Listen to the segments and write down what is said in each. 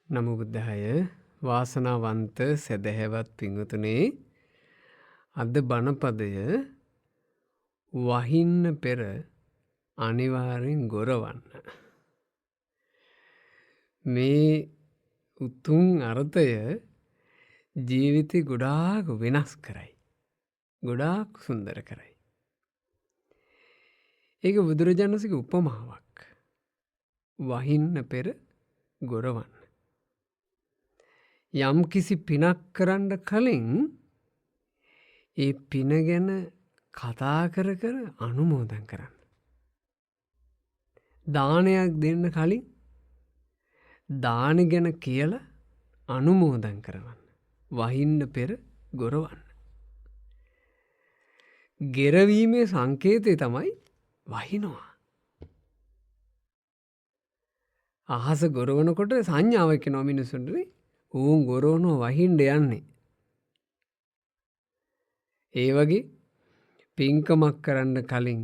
නමෝ බුද්ධාය වාසනාවන්ත සදහැවත් පිංගුතුනේ අද බණපදය වහින්න පෙර අනිවාර්යෙන් ගොරවන්න. මේ උතුම් අර්ථය ජීවිතේ ගොඩාක් වෙනස් කරයි. ගොඩාක් සුන්දර කරයි. ඒක බුදුරජාණන්සේගේ උපමාවක්. වහින්න පෙර ගොරවන්න. යම් කිසි පිනක් කරන්න කලින් ඒ පින ගැන කතා කර කර අනුමෝදන් කරන්න. දානයක් දෙන්න කලින් දාන ගැන කියලා අනුමෝදන් කරවන්න. වහින්න පෙර ගොරවන්න. ගෙරවීමේ සංකේතය තමයි වහිනවා. අහස ගොරවනකොට සංඥාවක් එනවා මිනිස්සුන්ට නේ. ඌන් ගොරවනවා වහින්න යන්නේ. ඒ වගේ පින්කමක් කරන්න කලින්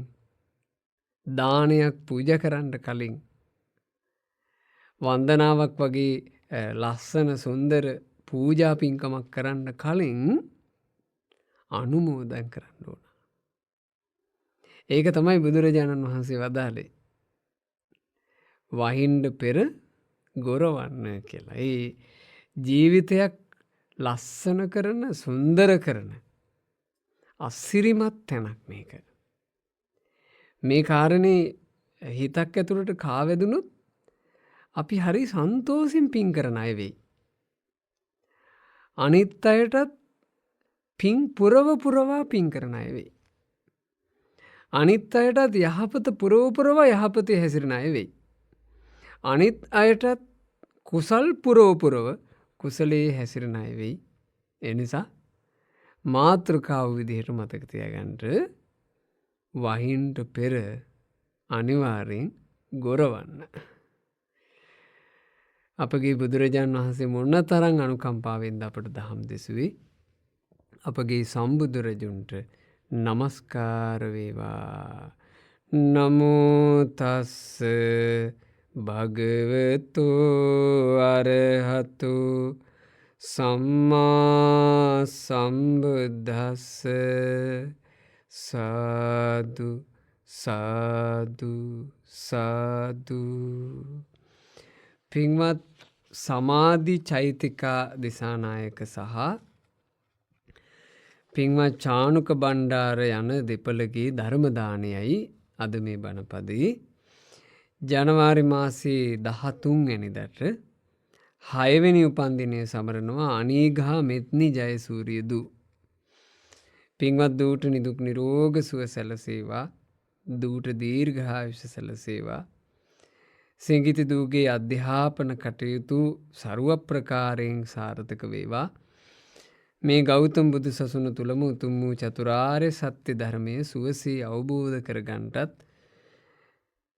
දානයක් පූජා කරන්න කලින් වන්දනාවක් වගේ ලස්සන සුන්දර පූජා පින්කමක් කරන්න කලින් අනුමෝදන් කරන්න ඕන. ඒක තමයි බුදුරජාණන් වහන්සේ වදාළේ. වහින්න පෙර ගොරවන්න කියලා. ඒ ජීවිතයක් ලස්සන කරන සුන්දර කරන අසිරිමත් තැනක් මේක. මේ කාරණේ හිතක් ඇතුළට කාවැදුනොත් අපි හරි සන්තෝෂෙන් පින් කරන අය වෙයි. අනිත් අයටත් පින් පුරවා පින් කරන අය වෙයි. අනිත් අයටත් යහපත පුරවා යහපතේ හැසිරෙන අය වෙයි. අනිත් අයටත් කුසල් පුරව කුසලයේ හැසිරෙන අය වෙයි. ඒ නිසා මාතෘකාව විදිහට මතක තියාගන්න වහින්ට පෙර අනිවාර්යෙන් ගොරවන්න. අපගේ බුදුරජාණන් වහන්සේ මොන තරම් අනුකම්පාවෙන්ද අපට දහම් දෙසුවේ. අපගේ සම්බුදුරජුන්ට නමස්කාර වේවා. නමෝ තස්ස භගවතු අරහතු සම්මා සම්බුද්දස්ස. සාදු සාදු සාදු. පින්වත් සමාධි චෛතිකා දිසානායක සහ පින්වත් චානුක බණ්ඩාර යන දෙපළගේ ධර්මදානයයි අද මේ බණපදේ ජනවාරි මාසේ 13 වෙනිදාට 6 වෙනි උපන්දිනය සමරනවා අනීගා මෙත්නි ජයසූරිය දූ. පින්වත් දූට නිදුක් නිරෝග සුව සැලසේවා. දූට දීර්ඝායුෂ සැලසේවා. සිඟිති දූගේ අධ්‍යාපන කටයුතු ਸਰව ප්‍රකාරයෙන් සාර්ථක වේවා. මේ ගෞතම බුදු සසුන තුලම උතුම් වූ චතුරාර්ය සත්‍ය ධර්මයේ සුවසේ අවබෝධ කරගන්නටත්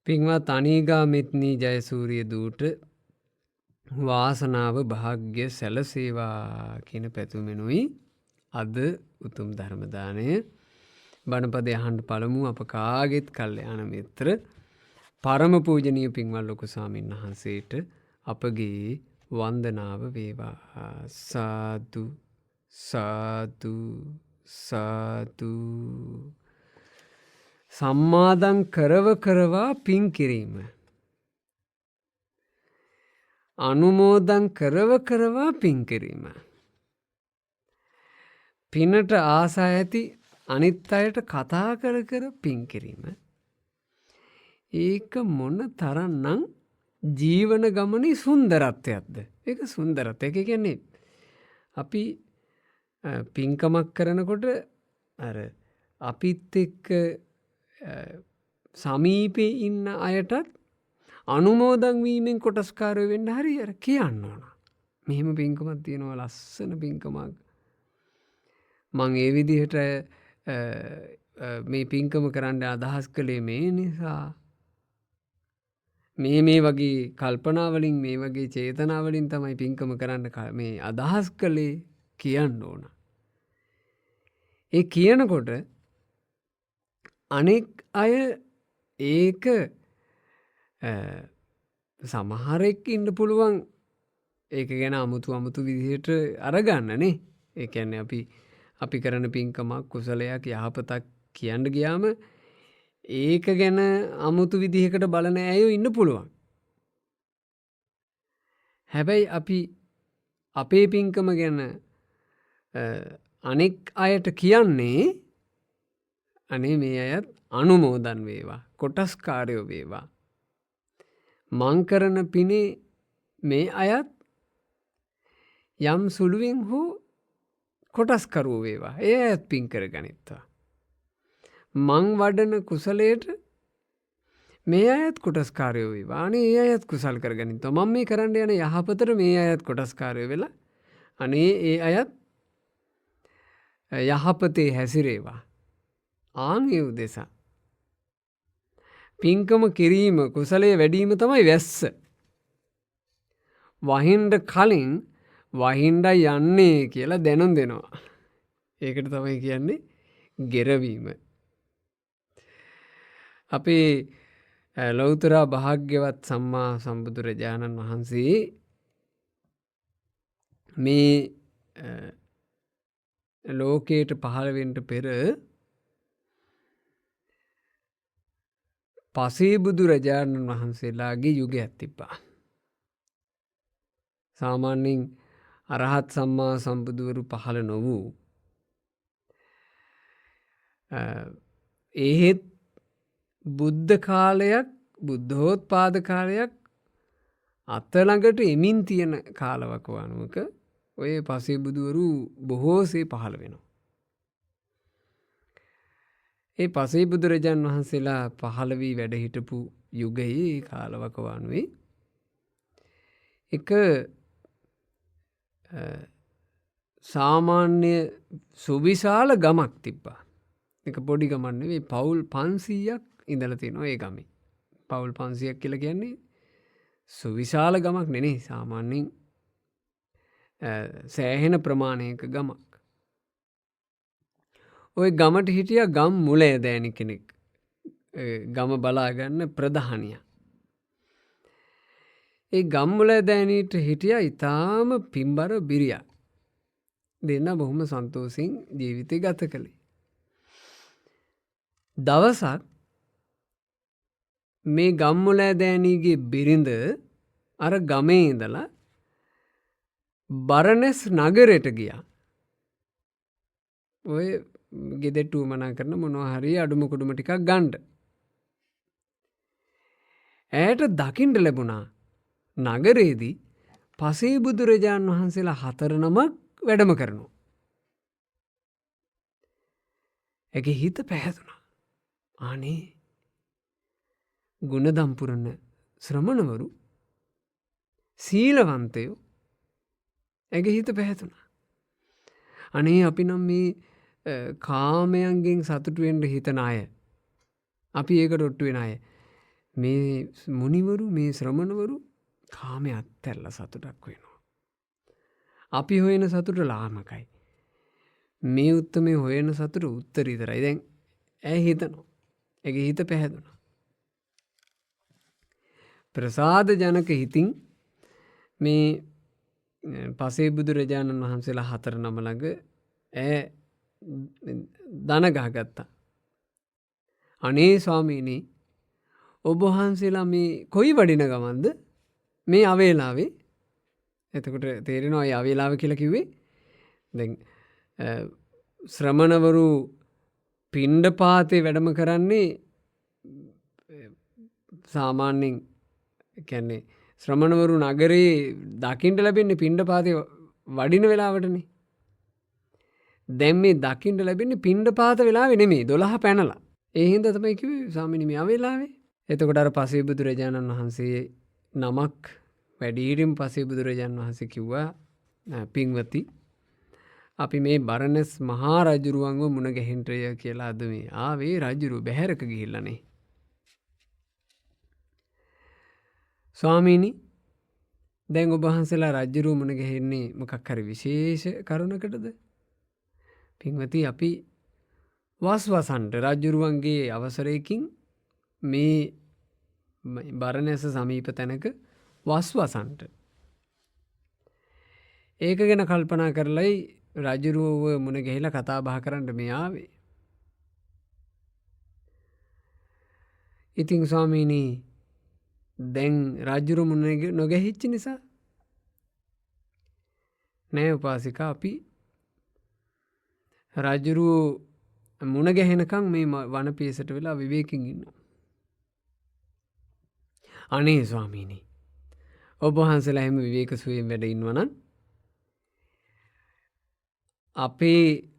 පින්වත් අනීගා මෙත්නි ජයසූරිය දූට වාසනාව භාග්‍ය සැලසේවා කියන පැතුමෙනුයි අද උතුම් ධර්ම දාණය බණපදය අහන්න පළමු අප කාගෙත් කල්යාණ මිත්‍ර පරම පූජනීය පින්වත් ලොකු ස්වාමීන් වහන්සේට අපගේ වන්දනාව වේවා. සාදු සාදු සාදු. සම්මාදන් කරවා පින් කිරීම. අනුමෝදන් කරවා පින් කිරීම. පිනට ආසා ඇති අනිත් අයට කතා කර පින් කිරීම. ඒක මොන තරම්නම් ජීවන ගමනේ සුන්දරත්වයක්ද. ඒක සුන්දරත්වය. ඒක කියන්නේ අපි පින්කමක් කරනකොට අර අපිත් එක්ක සමීපේ ඉන්න අයටත් අනුමෝදන් වීමෙන් කොටස්කාරය වෙන්න හරි අර කියන්න ඕන. මෙහෙම පින්කමක් තියෙනවා ලස්සන පින්කමක්. මං ඒ විදිහට මේ පින්කම කරන්න අදහස් කළේ මේ නිසා. මේ වගේ කල්පනාවලින් මේ වගේ චේතනාවලින් තමයි පින්කම කරන්න මේ අදහස් කළේ කියන්න ඕන. ඒ කියනකොට අනෙක් අය ඒක සමහරෙක් ඉන්න පුළුවන් ඒක ගැන අමුතු විදිහට අරගන්නනේ. ඒ කියන්නේ අපි කරන පින්කමක් කුසලයක් යහපතක් කියන්න ගියාම ඒක ගැන අමුතු විදිහකට බලන අයෝ ඉන්න පුළුවන්. හැබැයි අපි අපේ පින්කම ගැන අනෙක් අයට කියන්නේ අනේ මේ අයත් අනුමෝදන් වේවා, කොටස්කාරයෝ වේවා. මං කරන පිනේ මේ අයත් යම් සුළුවෙන් හෝ කොටස්කරුවෝ වේවා. ඒ අයත් පින් කර ගනිත්වා. මං වඩන කුසලයට මේ අයත් කොටස්කාරයෝ වේවා. අනේ ඒ අයත් කුසල් කර ගනිත්වා. මම මේ කරන්න යන යහපතට මේ අයත් කොටස්කාරයෝ වෙලා අනේ ඒ අයත් යහපතේ හැසිරේවා. ආන් ඒ උදෙසා පින්කම කිරීම කුසලයේ වැඩීම තමයි වැස්ස. වහින්ඩ කලින් වහින්ඩ යන්නේ කියලා දැනුම් දෙනවා. ඒකට තමයි කියන්නේ ගෙරවීම. අපේ ලෞතරා භාග්‍යවත් සම්මා සම්බුදුරජාණන් වහන්සේ මේ ලෝකයට පහළවෙන්ට පෙර පසේ බුදුරජාණන් වහන්සේලාගේ යුගයක් තිබ්බා. සාමාන්‍යයෙන් අරහත් සම්මා සම්බුදුවරු පහළ නොවූ එහෙත් බුද්ධ කාලයක් බුද්ධෝත්පාද කාලයක් අතළඟට එමින් තියෙන කාලවකවානුවක ඔය පසේ බුදුවරු බොහෝසේ පහළ වෙනවා. ඒ පසේ බුදුරජාණන් වහන්සේලා පහළ වී වැඩ හිටපු යුගයේ කාලවකවානුවේ එක සාමාන්‍ය සුවිශාල ගමක් තිබ්බා. එක පොඩි ගමක් නෙවෙයි පවුල් 500ක් ඉඳලා තියෙනවා ඒ ගමේ. පවුල් 500ක් කියලා කියන්නේ සුවිශාල ගමක් නෙනේ. සාමාන්‍යයෙන් සෑහෙන ප්‍රමාණයක ගමක්. ඔය ගමට හිටියා ගම් මුලේ දෑනි කෙනෙක්. ගම බලාගන්න ප්‍රධානියා. ඒ ගම්මුල දෑනීට හිටියා ඉතාම පින්බර බිරියා. දෙන්න බොහොම සන්තෝසින් ජීවිතය ගත කළේ. දවසක් මේ ගම්මුල දෑනීගේ බිරිඳ අර ගමේ ඉඳලා බරණැස් නගරයට ගියා. ඔය ගෙදෙට්ටු උමනා කරන මොනවා හරි අඩුම කුඩුම ටිකක් ගන්න. ඇයට දකින්න ලැබුණා නගරේදී පසේ බුදුරජාණන් වහන්සේලා 4 නමක් වැඩම කරනවා. ඇගේ හිත පැහැදුනා. අනේ ගුණදම් පුරන ශ්‍රමණවරු සීලවන්තයෝ. ඇගේ හිත පැහැදුනා. අනේ අපි නම් මේ කාමයන්ගෙන් සතුටු වෙන්න හිතන අය. අපි ඒකට ඔට්ටු වෙන අය. මේ මුනිවරු මේ ශ්‍රමණවරු කාමයේ අත්හැරලා සතුටක් වෙනවා. අපි හොයන සතුට ලාමකයි. මේ උත්තමේ හොයන සතුට උත්තරීතරයි. දැන් ඇය හිතනවා. ඇගේ හිත පැහැදුනා. ප්‍රසාද ජනක හිතින් මේ පසේ බුදුරජාණන් වහන්සේලා 4 නම ළඟ ඇය දන ගහගත්තා. අනේ ස්වාමීනි ඔබ වහන්සේලා මේ කොයි වඩින ගමන්ද මේ අවේලාවේ? එතකොට තේරෙනවා ඒ අවේලාව කියලා කිව්වේ දැන් ශ්‍රමණවරු පිණ්ඩපාතේ වැඩම කරන්නේ සාමාන්‍යයෙන් කියන්නේ ශ්‍රමණවරු නගරේ දකින්න ලැබෙන්නේ පිණ්ඩපාතේ වඩින වෙලාවටනේ. දැන් මේ දකින්න ලැබෙන්නේ පිණ්ඩපාත වෙලාවේ නෙමෙයි 12 පැනලා. ඒ හින්දා තමයි කිව්වේ ස්වාමීනි මේ අවේලාවේ. එතකොට අර පසේ බුදුරජාණන් වහන්සේ නමක් වැඩිහිටින් පසේ බුදුරජාණන් වහන්සේ කිව්වා පින්වති අපි මේ බරණැස් මහා රජුරුවන්ව මුණ ගැහෙන්නය කියලා අද මේ ආවේ රජුරු බැහැරක ගිහිල්ලානේ. ස්වාමීනි දැන් ඔබ වහන්සේලා රජුරු මුණ ගැහෙන්නේ මොකක් හරි විශේෂ කරුණකටද? පින්වති අපි වස්වසන්ට රජුරුවන්ගේ අවසරයකින් මේ බරණැස සමීප තැනක වස්වසන්ට. ඒක ගැන කල්පනා කරලයි රජුරුව මුණ ගැහිලා කතා බහ කරන්න මේ ආවේ. ඉතින් ස්වාමීනී දැන් රජුරු මුණ නොගැහිච්ච නිසා නෑ උපාසික අපි රජුරුව මුණ ගැහෙනකම් මේ වනපියසට වෙලා විවේකින් ඉන්නවා. අනේ ස්වාමීනී ඔබ වහන්සේලා එහෙම විවේක සුවයෙන් වැඩ ඉන්නවනම් අපේ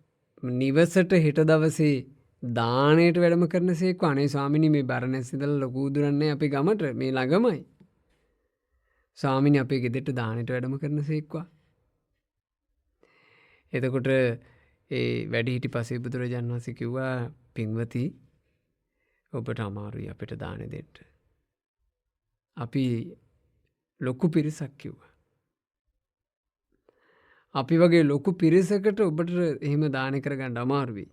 නිවසට හෙට දවසේ දානයට වැඩම කරන සේක්වා. අනේ ස්වාමිනී මේ බරණැස් ඉඳලා ලොකු දුරන්නේ අපේ ගමට මේ ළඟමයි. ස්වාමිනී අපේ ගෙදරට දානයට වැඩම කරන සේක්වා. එතකොට ඒ වැඩිහිටි පසේ බුදුරජාණන් වහන්සේ කිව්වා පින්වති ඔබට අමාරුයි අපිට දාන දෙන්න. අපි ලොකු පිරිසක් කිව්වා. අපි වගේ ලොකු පිරිසකට ඔබට එහෙම දාන කරගන්න අමාරුයි.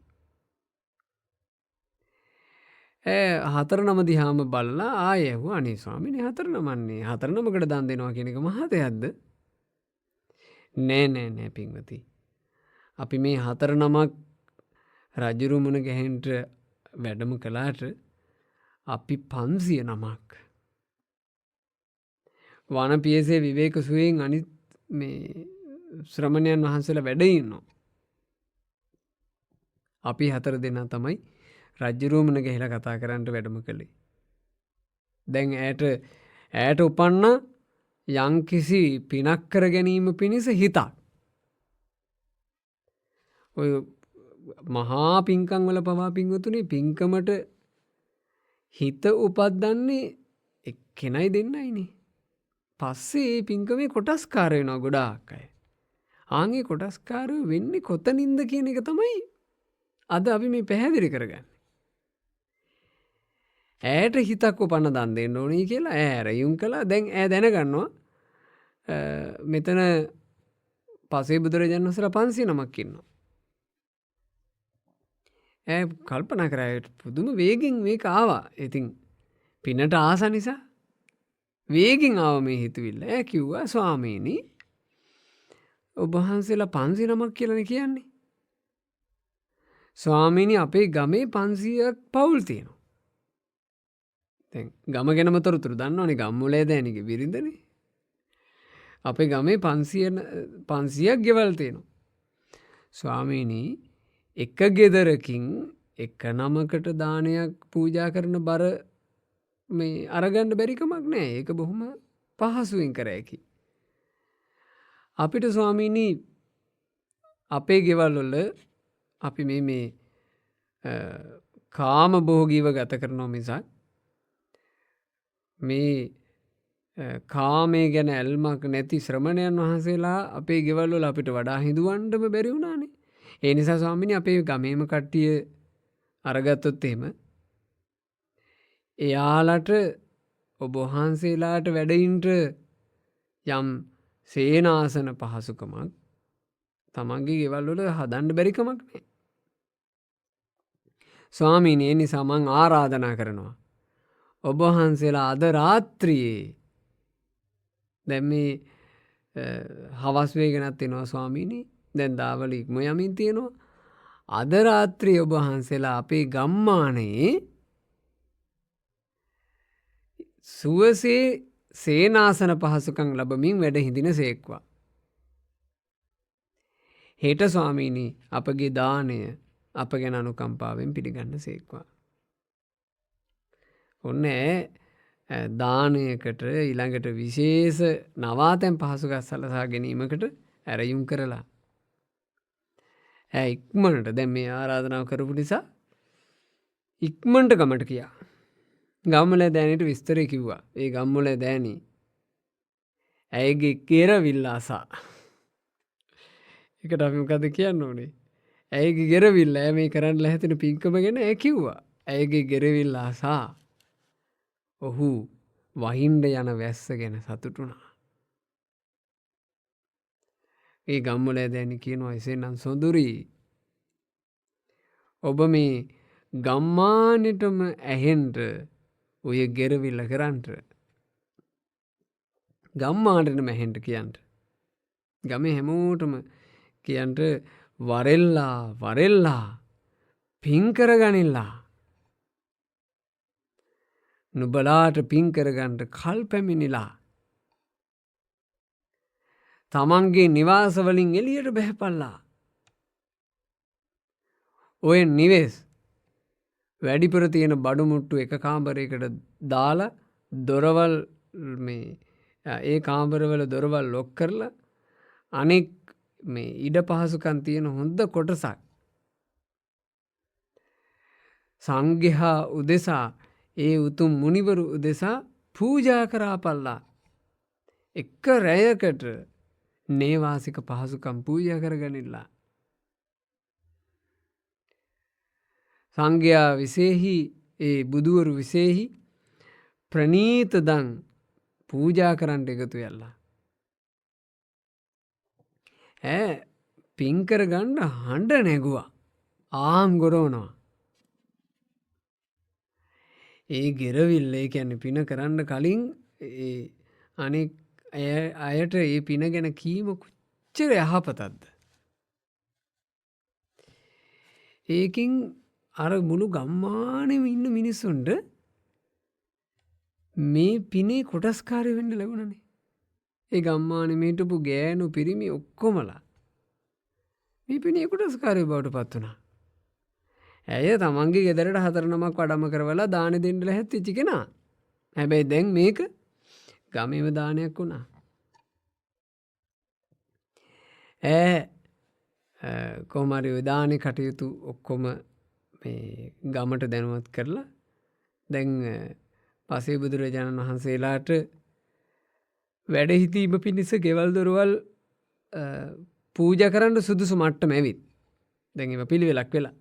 හතර නම දිහාම බලලා ආයෙ ඇහුවා අනේ ස්වාමීනි හතර නමන්නේ හතර නමකට දන් දෙනවා කියන එක මහා දෙයක්ද? නෑ පින්වති. අපි මේ හතර නමක් රජුරු මුණ ගැහෙන්න වැඩම කළාට අපි 500 නමක් වනපියසේ විවේක සුවයෙන් අනිත් මේ ශ්‍රමණයන් වහන්සේලා වැඩ ඉන්නවා. අපි 4 දෙනා තමයි රජුරු මුණ ගැහිලා කතා කරන්න වැඩම කළේ. දැන් ඈට උපන්න යම්කිසි පිනක් කර ගැනීම පිණිස හිතක්. ඔය මහා පින්කම් වල පවා පින්වතුනි පින්කමට හිත උපද්දන්නේ එක්කෙනයි දෙන්නයිනේ. පස්සේ මේ පින්කමේ කොටස්කාර වෙනවා ගොඩාක් අය. ආන්ගේ කොටස්කාරයෝ වෙන්නේ කොතනින්ද කියන එක තමයි අද අපි මේ පැහැදිලි කරගන්නේ. ඈට හිතක් උපන්න දන් දෙන්න ඕනේ කියලා ඈ රයුම් කළා. දැන් ඈ දැනගන්නවා මෙතන පසේ බුදුරජාණන් වහන්සේලා 500 නමක් ඉන්නවා. ඈ කල්පනා කරා පුදුම වේගෙන් මේක ආවා. ඉතින් පිනට ආස නිසා වේගෙන් ආව මේ හිතවිල්ල. ඈ කිව්වා ස්වාමීනි ඔබ වහන්සේලා 500 නමක් කියලානේ කියන්නේ. ස්වාමීනි අපේ ගමේ 500ක් පවුල් තියෙනවා. දැන් ගම ගැනම තොරතුරු දන්නවනේ ගම්මුලේ දෑනිගේ බිරිඳනේ. අපේ ගමේ 500ක් ගෙවල් තියෙනවා. ස්වාමීනි එක ගෙදරකින් එක නමකට දානයක් පූජා කරන බර මේ අරගන්න බැරි කමක් නෑ. ඒක බොහොම පහසුවෙන් කර හැකි. අපිට ස්වාමීනි අපේ ගෙවල් වල අපි මේ කාම භෝගීව ගත කරනවා මිසක් මේ කාමයේ ගැන ඇල්මක් නැති ශ්‍රමණයන් වහන්සේලා අපේ ගෙවල් වල අපිට වඩා හිඳුවන්නම බැරි වුණානේ. ඒ නිසා ස්වාමීනි අපේ ගමේම කට්ටිය අරගත්තොත් එහෙම එයාලට ඔබ වහන්සේලාට වැඩින්ට යම් සේනාසන පහසුකමක් තමන්ගේ ගෙවල් වල හදන්න බැරි කමක් නෑ. ස්වාමීනි ඒ නිසා මං ආරාධනා කරනවා ඔබ වහන්සේලා අද රාත්‍රියේ දැන් මේ හවස් වේගෙනත් එනවා ස්වාමීනි. දැන් දාවල ඉක්ම යමින් තියෙනවා. අද රාත්‍රියේ ඔබ වහන්සේලා අපේ ගම්මානයේ සුවසේ සේනාසන පහසුකම් ලැබමින් වැඩ හිඳින සේක්වා. හෙට ස්වාමීනි අපගේ දානය අප ගැන අනුකම්පාවෙන් පිළිගන්න සේක්වා. ඔන්න දානයකට ඊළඟට විශේෂ නවාතැන් පහසුකම් සලසා ගැනීමකට ඇරයුම් කරලා ඉක්මනට දැන් මේ ආරාධනාව කරපු නිසා ඉක්මනට ගමට ගියා. ගම්මුලේ දෑනිට විස්තරය කිව්වා. ඒ ගම්මුලේ දෑනි ඇයගේ කෙරවිල්ල අසා. ඒකට අපි මොකද කියන්න ඕනේ? ඇයගේ ගෙරවිල්ල මේ කරන්න ලැහැතින පින්කම ගැන කිව්වා. ඇයගේ ගෙරවිල්ල අසා ඔහු වහින්ඩ යන වැස්ස ගැන සතුටුනා. ඒ ගම්මුලේ දෑනි කියනවා එසේනම් සොඳුරී ඔබ මේ ගම්මානෙටම ඇහෙන්ට ඔය ගෙරවිල්ල කරන්ට ගම්මාටටම ඇහෙන්ට කියන්ට ගමේ හැමෝටම කියන්ට වරෙල්ලා පින්කර ගනිල්ලා. නුබලාට පින්කරගන්ට කල් පැමිණිලා. තමන්ගේ නිවාසවලින් එලියට බැහැපල්ලා. ඔය නිවෙස් වැඩිපුර තියෙන බඩුමුට්ටු එක කාම්බරයකට දාලා දොරවල් ඒ කාම්බරවල දොරවල් ලොක් කරලා අනෙක් මේ ඉඩ පහසුකන් තියෙන හොඳ කොටසක් සංඝයා උදෙසා ඒ උතුම් මුනිවරු උදෙසා පූජා කරාපල්ලා. එක රැයකට නේවාසික පහසුකම් පූජා කරගනිල්ලා. සංඝයා විසේහි ඒ බුදුවරු විසේහි ප්‍රනීත දන් පූජා කරන්න එකතු වෙල්ලා. පින්කර ගන්න හඬ නැගුවා. ආම් ගොරෝනවා. ඒ ගෙරවිල්ල ඒ කියන්නේ පින කරන්න කලින් අනෙක් අයට ඒ පින ගැන කීම කොච්චර යහපතක්ද. ඒකින් අර මුළු ගම්මානෙම ඉන්න මිනිස්සුන්ට මේ පිනේ කොටස්කාරය වෙන්න ලැබුණනේ. ඒ ගම්මානෙ හිටපු ගෑනු පිරිමි ඔක්කොමලා මේ පිනේ කොටස්කාරය බවට පත් වුණා. ඇය තමන්ගේ ගෙදරට 4 නමක් වඩම කරවලා දාන දෙන්න ලැහැත්තිච්ච කෙනා. හැබැයි දැන් මේක ගමේම දානයක් වුණා. කොහොමරි ඔය දානේ කටයුතු ඔක්කොම මේ ගමට දැනුවත් කරලා දැන් පසේ බුදුරජාණන් වහන්සේලාට වැඩ හිතීම පිණිස ගෙවල් දොරවල් පූජා කරන්න සුදුසු මට්ටම ඇවිත්. දැන් ඒව පිළිවෙලක් වෙලා.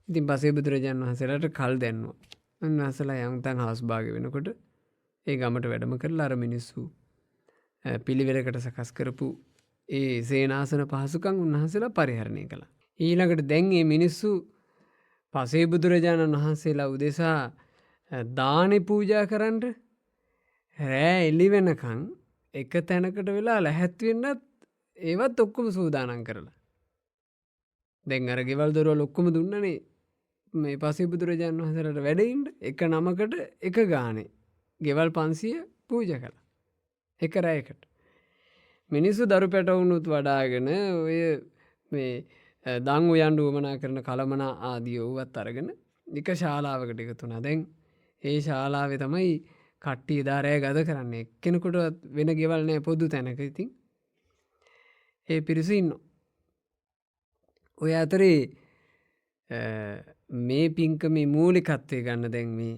ඉතින් පසේ බුදුරජාණන් වහන්සේලාට කල් දැන්නුවා. උන්වහන්සේලා යන්තම් හවස් භාග වෙනකොට ඒ ගමට වැඩම කරලා අර මිනිස්සු පිළිවෙලකට සකස් කරපු ඒ සේනාසන පහසුකම් උන්වහන්සේලා පරිහරණය කළා. ඊළඟට දැන් මේ මිනිස්සු පසේ බුදුරජාණන් වහන්සේලා උදෙසා දානේ පූජා කරන්න රෑ එළි වෙනකන් එක තැනකට වෙලා ලැහැත් වෙන්නත් ඒවත් ඔක්කොම සූදානම් කරලා. දැන් අර ගෙවල් දොරවල් ඔක්කොම දුන්නනේ මේ පසේ බුදුරජාණන් වහන්සේලාට වැඩින්න එක නමකට එක ගානේ ගෙවල් 500 පූජා කළා. එක රැයකට. මිනිස්සු දරු පැටවුනුත් වඩාගෙන ඔය මේ දන් උයන්ඩ උවමනා කරන කළමනා ආදී වුවත් අරගෙන එක ශාලාවකට එකතු වුණා. දැන් ඒ ශාලාවේ තමයි කට්ටිය එදා රැය ගත කරන්නේ. එක්කෙනෙකුටවත් වෙන ගෙවල් නැහැ පොදු තැනක. ඉතින් ඒ පිරිස ඉන්නවා. ඔය අතරේ මේ පින්කමේ මූලිකත්වය ගන්න දැන් මේ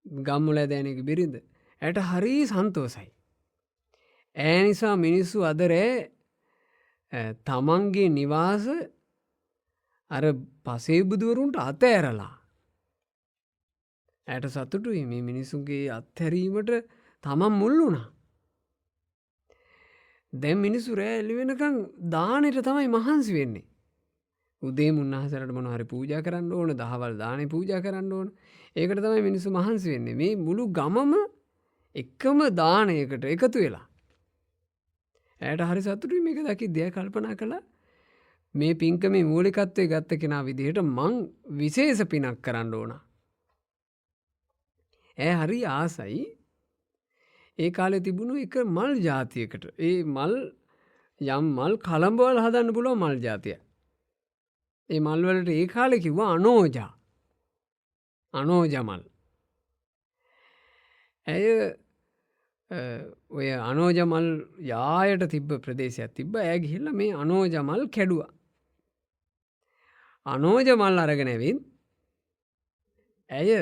ගම්මුල දැනෙක බිරිඳ ඇයට හරි සන්තෝසයි. ඒ නිසා මිනිස්සු අද රෑ තමන්ගේ නිවාස අර පසේ බුදුවරුන්ට අතෑරලා ඇයට සතුටුයි. මේ මිනිසුන්ගේ අත්හැරීමට තමන් මුල් වුණා. දැන් මිනිස්සු රෑ එළි වෙනකන් දානෙට තමයි මහන්සි වෙන්නේ. උදේ උන්වහන්සේලාට මොනවා හරි පූජා කරන්න ඕන, දහවල් දානේ පූජා කරන්න ඕන. ඒකට තමයි මිනිස්සු මහන්සි වෙන්නේ. මේ මුළු ගමම එකම දානයකට එකතු වෙලා. ඇයට හරි සතුටුයි මේක දකිද්දී. එයා කල්පනා කළා මේ පින්කමේ මූලිකත්වයේ ගත්ත කෙනා විදිහට මං විශේෂ පිනක් කරන්න ඕන. ඇය හරි ආසයි ඒ කාලේ තිබුණු එක මල් జాතියකට. ඒ මල් යම් මල් කලඹවල හදන්න පුළුවන් මල් జాතියක්. ඒ මල් වලට ඒ කාලේ කිව්වා අනෝජා. අනෝජා මල්. ඇය ඔය අනෝජා මල් යායට තිබ්බ ප්‍රදේශයක් තිබ්බ. ඇය ගිහිල්ලා මේ අනෝජා මල් කැඩුවා. අනෝජා මල් අරගෙන ඇවිත් ඇය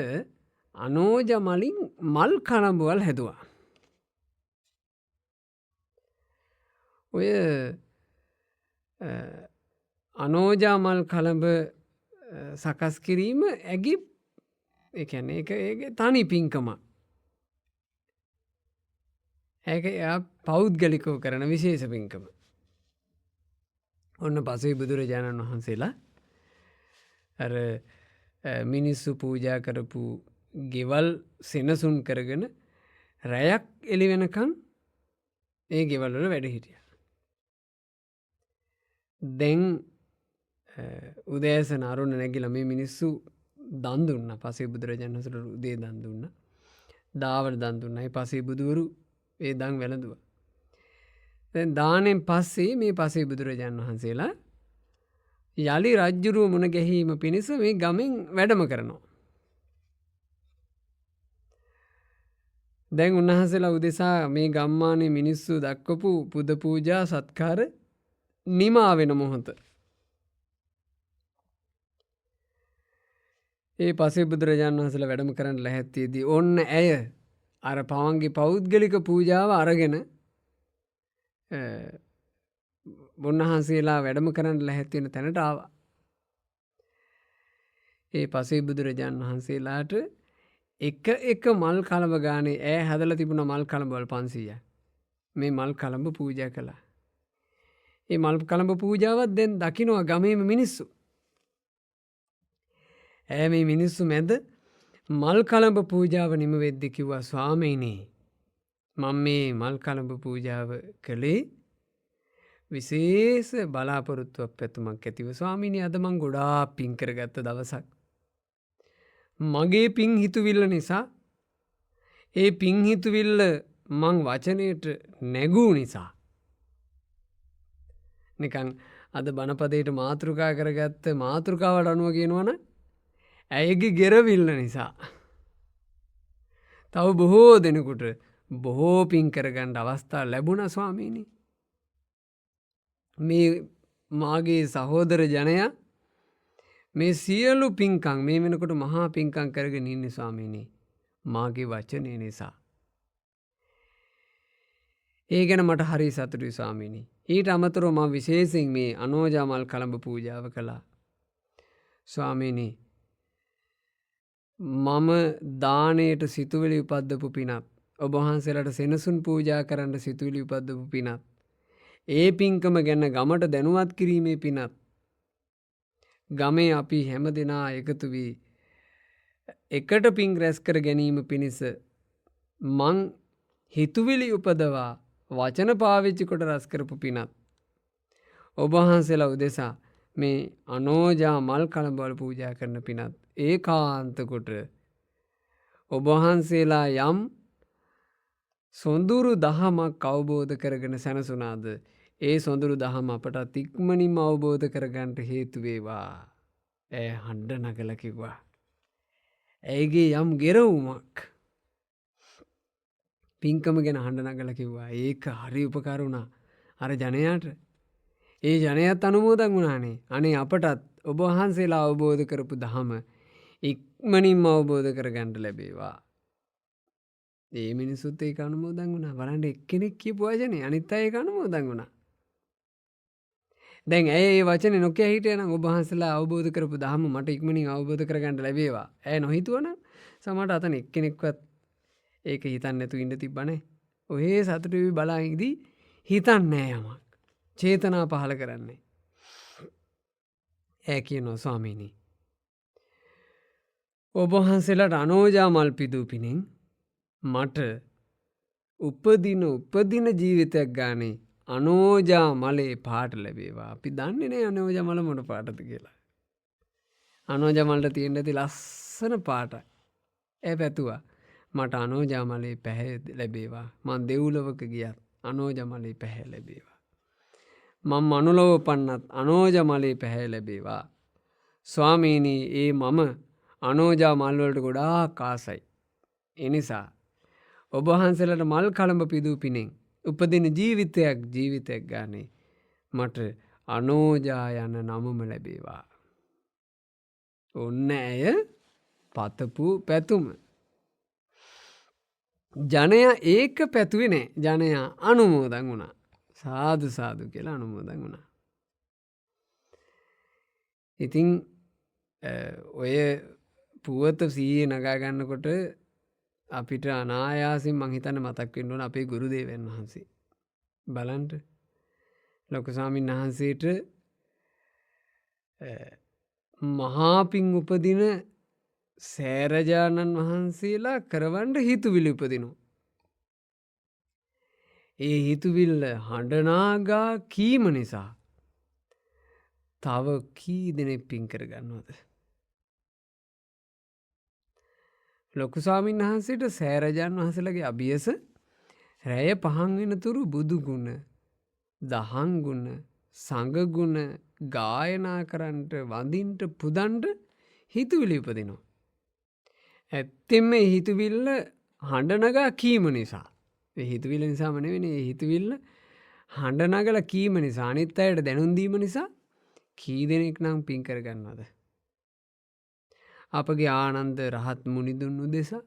අනෝජා මලින් මල් කලඹවල හැදුවා. ඔය අනෝජා මල් කලඹ සකස් කිරීම ඇගේ ඒ කියන්නේ ඒක තනි පින්කම. ඒක පෞද්ගලිකව කරන විශේෂ පින්කම. ඔන්න පසේ බුදුරජාණන් වහන්සේලා අර මිනිස්සු පූජා කරපු ගෙවල් සෙනසුන් කරගෙන රැයක් එළි වෙනකන් ඒ ගෙවල් වල වැඩ හිටියා. දැන් උදෑසන අරුණ නැගිලා මේ මිනිස්සු දන් දුන්නා. පසේ බුදුරජාණන් වහන්සේට උදේ දන් දුන්නා. දාවල දන් දුන්නා. ඒ පසේ බුදුවරු ඒ දන් වැළඳුවා. දැන් දානෙන් පස්සේ මේ පසේ බුදුරජාණන් වහන්සේලා යලි රජ්ජුරුව මුණ ගැහිීම පිණිස මේ ගමෙන් වැඩම කරනවා. දැන් උන්වහන්සේලා උදෙසා මේ ගම්මානේ මිනිස්සු දක්වපු පුද පූජා සත්කාර නිමා වෙන මොහොත. ඒ පසේ බුදුරජාණන් වහන්සේලා වැඩම කරන්න ලැහැත්තියේදී ඔන්න ඇය අර පවන්ගේ පෞද්ගලික පූජාව අරගෙන උන්වහන්සේලා වැඩම කරන්න ලැහැත්ති වෙන තැනට ආවා. ඒ පසේ බුදුරජාණන් වහන්සේලාට එක මල් කලඹ ගානේ ඈ හදලා තිබුණ මල් කලඹවල 500ක්. මේ මල් කලඹ පූජා කළා. ඒ මල් කලඹ පූජාවත් දැන් දකිනවා ගමේම මිනිස්සු. ඈ මේ මිනිස්සු මැද මල් කලඹ පූජාව නිම වෙද්දි කිව්වා ස්වාමීනි මම මේ මල් කලඹ පූජාව කළේ විශේෂ බලාපොරොත්තුවක් පැතුමක් ඇතිව ස්වාමීනි අද මං ගොඩාක් පින් කරගත්ත දවසක්. මගේ පින් හිතුවිල්ල නිසා ඒ පින් හිතුවිල්ල මං වචනයට නැගූ නිසා නිකන් අද බණපදයට මාතෘකා කරගත්ත මාතෘකාවට අනුව කියනවන ඇයගේ ගෙරවිල්ල නිසා තව බොහෝ දෙනෙකුට බොහෝ පින් කරගන්න අවස්ථා ලැබුණ ස්වාමීනි. මේ මාගේ සහෝදර ජනයා මේ සියලු පින්කම් මේ වෙනකොට මහා පින්කම් කරගෙන ඉන්නේ ස්වාමීනි මාගේ වචනය නිසා. ඒ ගැන මට හරි සතුටුයි ස්වාමීනි. ඊට අමතරව මම විශේෂයෙන් මේ අනෝජා මල් කලඹ පූජාව කළා. ස්වාමීනි මම දානයට සිතුවිලි උපද්දපු පිනත් ඔබ වහන්සේලාට සෙනසුන් පූජා කරන්න සිතුවිලි උපද්දපු පිනත් ඒ පින්කම ගැන ගමට දැනුවත් කිරීමේ පිනත් ගමේ අපි හැම දෙනා එකතු වී එකට පින් රැස් කර ගැනීම පිණිස මං හිතුවිලි උපදවා වචන පාවිච්චි කොට රැස් කරපු පිනත් ඔබ වහන්සේලා උදෙසා මේ අනෝජා මල් කලඹවල පූජා කරන පිනත් ඒකාන්ත කොට ඔබ වහන්සේලා යම් සොඳුරු දහමක් අවබෝධ කරගෙන සැනසුනාද ඒ සොඳුරු දහම අපට ඉක්මනින්ම අවබෝධ කරගන්නට හේතු වේවා. ඈ හඬ නගලා කිව්වා. ඇයගේ යම් ගෙරවුමක් පින්කම ගැන හඬ නගලා කිව්වා. ඒක හරි උපකාර වුණා අර ජනයාට. ඒ ජනයාත් අනුමෝදන් වුණානේ. අනේ අපටත් ඔබ වහන්සේලා අවබෝධ කරපු දහම ඉක්මනින්ම අවබෝධ කරගන්න ලැබේවා. ඒ මිනිස්සුත් ඒක අනුමෝදන් වුණා. බලන්න එක්කෙනෙක් කියපු වචනේ අනිත් අය ඒක අනුමෝදන් වුණා. දැන් ඇය ඒ වචනේ නොකිය හිටියා නම් ඔබ වහන්සේලා අවබෝධ කරපු දහම මට ඉක්මනින් අවබෝධ කරගන්න ලැබේවා. ඇය නොහිතුවනම් සමහරට අතන එක්කෙනෙක්වත් ඒක හිතන්නේ නැතුව ඉඳ තිබ්බනේ. ඔහේ සතුටු වෙවි බලන් ඉදී හිතන්නේ නැහැ යමක්. චේතනා පහල කරන්නේ. ඇය කියනවා ස්වාමීනි ඔබ වහන්සේලාට අනෝජා මල් පිදූ පිණින් මට උපදින ජීවිතයක් ගානේ අනෝජා මලේ පාට ලැබේවා. අපි දන්නේ නැහැ අනෝජා මල මොන පාටද කියලා. අනෝජා මලට තියෙන ඇති ලස්සන පාටයි. ඒ පැතුවා මට අනෝජා මලේ පැහැ ලැබේවා. මං දෙව්ලොවක ගියත් අනෝජා මලේ පැහැ ලැබේවා. මම මනුලොව පන්නත් අනෝජා මලේ පැහැ ලැබේවා. ස්වාමීනි ඒ මම අනෝජා මල් වලට ගොඩාක් ආසයි. ඒ නිසා ඔබ වහන්සේලාට මල් කලඹ පිදූ පිණින් උපදින ජීවිතයක් ගානේ මට අනෝජා යන නමම ලැබේවා. ඔන්න ඇය පතපු පැතුම. ජනයා ඒක පැතුවේ නෑ. ජනයා අනුමෝදන් වුණා. සාදු සාදු කියලා අනුමෝදන් වුණා. ඉතින් ඔය පුවත සීයේ නගා ගන්නකොට අපිට අනායාසයෙන් මං හිතන්නේ මතක් වෙන්න ඕන අපේ ගුරුදේවයන් වහන්සේ. බලන්න ලොකු ස්වාමීන් වහන්සේට මහා පිං උපදින සෑරජානන් වහන්සේලා කරවන්න හිතුවිලි උපදිනවා. ඒ හිතුවිල්ල හඬනාගා කීම නිසා තව කී දෙනෙක් පින් කරගන්නවද? ලොකු ස්වාමීන් වහන්සේට සෑරජාන් වහන්සේලාගේ අභියස රැය පහන් වෙනතුරු බුදු ගුණ, දහම් ගුණ, සංඝ ගුණ ගායනා කරන්නට, වඳින්ට, පුදන්ට හිතුවිලි උපදිනවා. ඇත්තෙන්ම මේ හිතුවිල්ල හඬ නගා කීම නිසා. ඒ හිතුවිල්ල නිසාම නෙවෙයි, මේ හිතුවිල්ල හඬ නගලා කීම නිසා, අනිත් අයට දැනුම් දීම නිසා කී දෙනෙක් නම් පින් කරගන්නවද? අපගේ ආනන්ද රහත් මුනිදුන් උදෙසා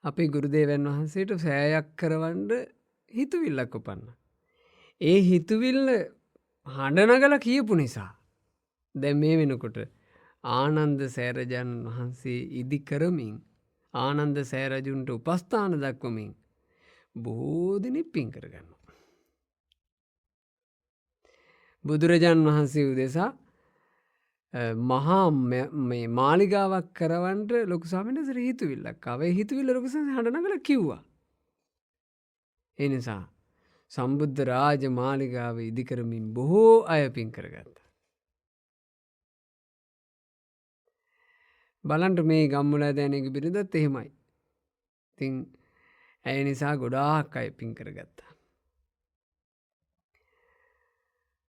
අපේ ගුරුදේවයන් වහන්සේට සෑයක් කරවන්න හිතුවිල්ලක් උපන්නා. ඒ හිතුවිල්ල හඬ නගලා කියපු නිසා දැන් මේ වෙනකොට ආනන්ද සෑරජන් වහන්සේ ඉදි කරමින්, ආනන්ද සෑරජුන්ට උපස්ථාන දක්වමින් බොහෝ දෙනෙක් පින් කරගන්නවා. බුදුරජාණන් වහන්සේ උදෙසා මහා මේ මාලිගාවක් කරවන්ට ලොකු ස්වාමීන් වහන්සේ හිතුවිල්ලක් ආවා. ඒ හිතුවිල්ල ලොකු ස්වාමීන් හඬ නගලා කිව්වා. ඒ නිසා සම්බුද්ධ රාජ මාලිගාව ඉදි කරමින් බොහෝ අය පින් කරගත්තා. බලන්න මේ ගම්මුලාදෑනගේ බිරිඳත් එහෙමයි. ඉතින් ඇය නිසා ගොඩාක් අය පින් කරගත්තා.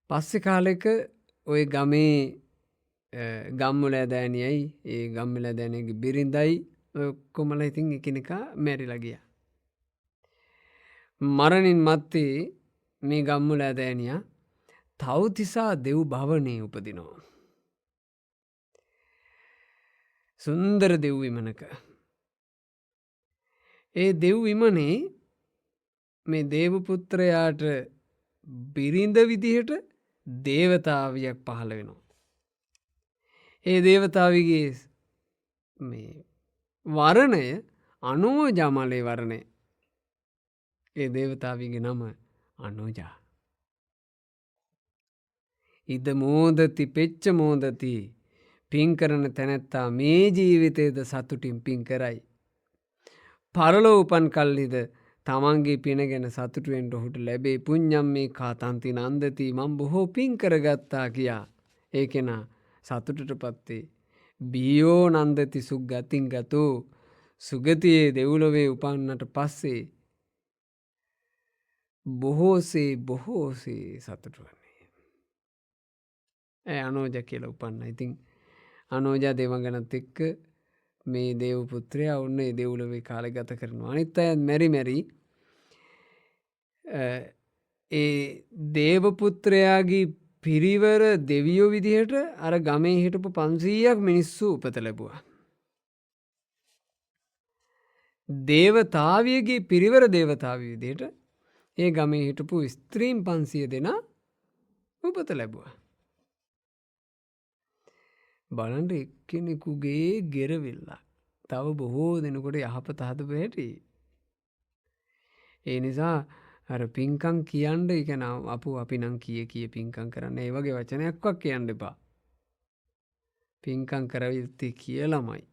පස්සේ කාලෙක ওই ගමේ ගම්මුලාදෑනියයි ඒ ගම්මුලාදෑනගේ බිරිඳයි ඔක්කොමලා ඉතින් එකිනෙකා මැරිලා ගියා. මරණින් මත්තේ මේ ගම්මුලාදෑනියා තව්තිසා දෙව් භවනයේ උපදිනවා. සුන්දර දෙව් විමනක. ඒ දෙව් විමනේ මේ දේවපුත්‍රයාට බිරිඳ විදිහට දේවතාවියක් පහළ වෙනවා. ඒ දේවතාවිගේ මේ වරණය අනෝජාමලේ වරණය. ඒ දේවතාවිගේ නම අනෝජා. ඉද මෝදති පෙච්ච මෝදති. පින් කරන තැනැත්තා මේ ජීවිතයේද සතුටින් පින් කරයි. පරලෝ උපන් කල්හිද තමන්ගේ පින ගැන සතුටු වෙන්න ඔහුට ලැබේ. පුඤ්ඤම් මේ කාතන්ති නන්දති. මම බොහෝ පින් කරගත්තා කියා ඒ කෙනා සතුටටපත් වේ. බියෝ නන්දති සුග්ගතින් ගතෝ. සුගතියේ දෙව්ලොවේ උපන්නට පස්සේ බොහෝසේ සතුටු වන්නේ. අනෝජ කියලා උපන්න. ඉතින් අනෝජා දෙවඟනත් එක්ක මේ දේව පුත්‍රයා ඔන්න ඒ දෙව්ලොවේ කාලය ගත කරනවා. අනිත් අයත් මැරි ඒ දේව පුත්‍රයාගේ පිරිවර දෙවියෝ විදිහට අර ගමේ හිටපු 500ක් මිනිස්සු උපත ලැබුවා. දේවතාවියගේ පිරිවර දේවතාවිය විදිහට ඒ ගමේ හිටපු ස්ත්‍රීන් 500 දෙනා උපත ලැබුවා. බලන්න එක්කෙනෙකුගේ ගෙරවිල්ලා තව බොහෝ දෙනෙකුට යහපත හදපු හැටි. ඒ නිසා අර පින්කම් කියන්න ඉකන අපි නම් කිය පින්කම් කරන්න ඒ වගේ වචනයක්වත් කියන්න එපා. පින්කම් කර යුත්තේ කියලාමයි.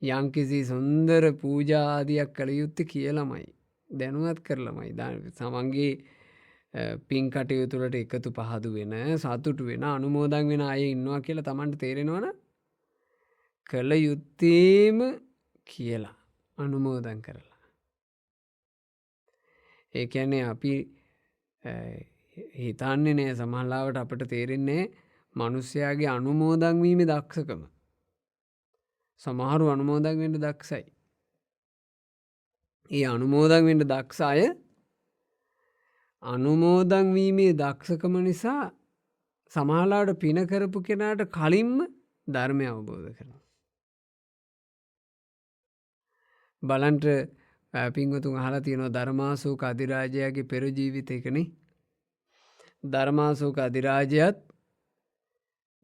යම්කිසි සුන්දර පූජා ආදියක් කළ යුත්තේ කියලාමයි. දැනුවත් කරලාමයි. තමන්ගේ පින් කටයුතු වලට එකතු පහදු වෙන, සතුටු වෙන, අනුමෝදන් වෙන අය ඉන්නවා කියලා Tamanට තේරෙනවනම් කළ යුත්තේම කියලා අනුමෝදන් කරලා. ඒ කියන්නේ අපි හිතන්නේ නෑ සමහරවිට අපිට තේරෙන්නේ මිනිස්යාගේ අනුමෝදන් වීමේ දක්ෂකම. සමහරව අනුමෝදන් වෙන්න දක්ෂයි. ඒ අනුමෝදන් වෙන්න දක්ෂ අය අනුමෝදන් වීමේ දක්ෂකම නිසා සමහරවිට පින කරපු කෙනාට කලින්ම ධර්මය අවබෝධ කරනවා. බලන්ට පින්වතුන් අහලා තියෙනවා ධර්මාශෝක අධිරාජයාගේ පෙර ජීවිතයකනේ. ධර්මාශෝක අධිරාජයාත්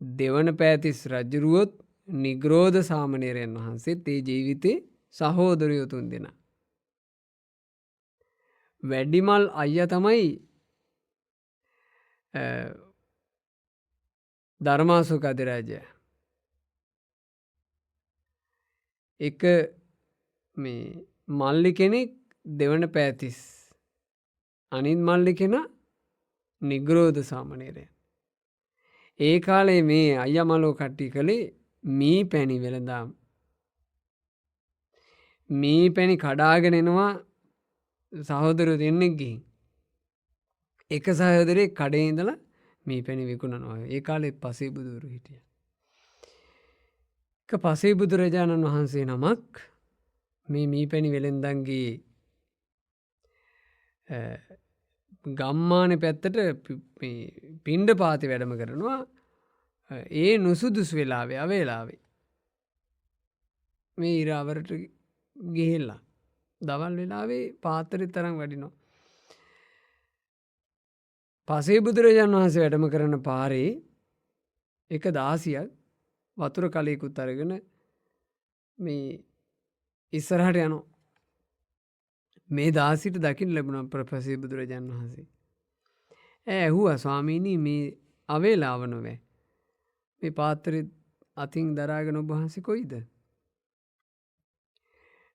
දෙවන පෑතිස් රජුරුවොත් නිග්‍රෝධ සාමණේරයන් වහන්සේත් ඒ ජීවිතේ සහෝදරයෝ තුන් දෙනා. වැඩිමල් අයියා තමයි ධර්මාශෝක අධිරාජයා. එක මේ මල්ලි කෙනෙක් දෙවන පෑතිස්. අනිත් මල්ලි කෙනා නිග්‍රෝධ සාමණේරයන්. ඒ කාලේ මේ අයියමලෝ කට්ටිය කළේ මී පැණි වෙළඳාම්. මී පැණි කඩාගෙන එනවා සහෝදරයෝ දෙන්නෙක් ගිහින්. එක සහෝදරයෙක් කඩේ ඉඳලා මී පැණි විකුණනවා. ඒ කාලේ පසේ බුදුවරු හිටියා. එක පසේ බුදුරජාණන් වහන්සේ නමක් මේ මී පැණි වෙළෙන්දන්ගේ ගම්මාන පැත්තට පිණ්ඩ පාති වැඩම කරනවා. ඒ නුසුදුසු වෙලාවේ අවේලාවේ මේ ඉරාවරට ගිහිල්ලා දවල් වෙලාවේ පාත්තරෙ තරම් වඩිනවා. පසේ බුදුරජාණන් වහන්සේ වැඩම කරන පාරේ එක දාසියක් වතුර කලයකුත් අරගෙන මේ ඉස්සරහට යනවා. මේ දාසිට දකින්න ලැබුණ පසේ බුදුරජාණන් වහන්සේ. ඇහුවා ස්වාමීනී මේ අවේලාව නොවැ. මේ පාත්තරෙ අතින් දරාගෙන ඔබ වහන්සේ කොයිද?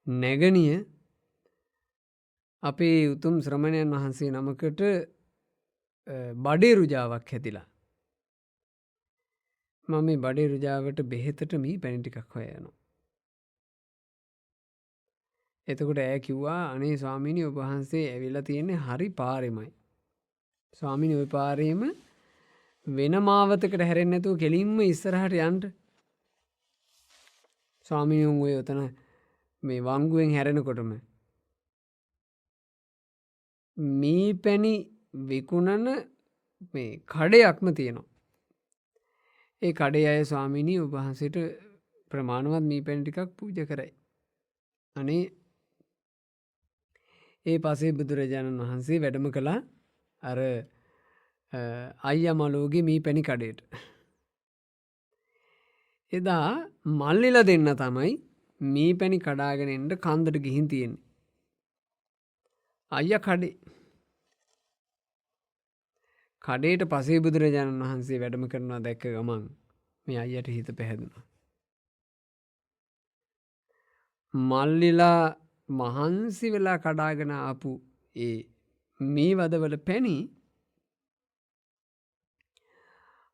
නැගණිය අපේ උතුම් ශ්‍රමණයන් වහන්සේ නමකට බඩේ රුජාවක් හැදිලා. මම මේ බඩේ රුජාවට බෙහෙතට මී පැණි ටිකක් හොයනවා යනවා. එතකොට ඈ කිව්වා අනේ ස්වාමීනි ඔබ වහන්සේ ඇවිල්ලා තියෙන්නේ හරි පාරෙමයි. ස්වාමීනි ওই පාරේම වෙන මාවතකට හැරෙන්නේ නැතුව කෙලින්ම ඉස්සරහට යන්න. ස්වාමීනි ඔය උතන මේ වංගුවෙන් හැරෙනකොටම මී පැණි විකුණන මේ කඩයක්ම තියෙනවා. ඒ කඩේ අය ස්වාමීනි ඔබ වහන්සේට ප්‍රමාණවත් මී පැණි ටිකක් පූජා කරයි. අනේ ඒ පසේ බුදුරජාණන් වහන්සේ වැඩම කළා අර අයියමලෝගේ මී පැණි කඩේට. එදා මල්ලිලා දෙන්න තමයි මී පැණි කඩාගෙන එන්න කන්දට ගිහින් තියෙන්නේ. අයියා කඩේ. කඩේට පසේ බුදුරජාණන් වහන්සේ වැඩම කරනවා දැක්ක ගමන් මේ අයියට හිත පැහැදුනා. මල්ලිලා මහන්සි වෙලා කඩාගෙන ආපු ඒ මේ වදවල පැණි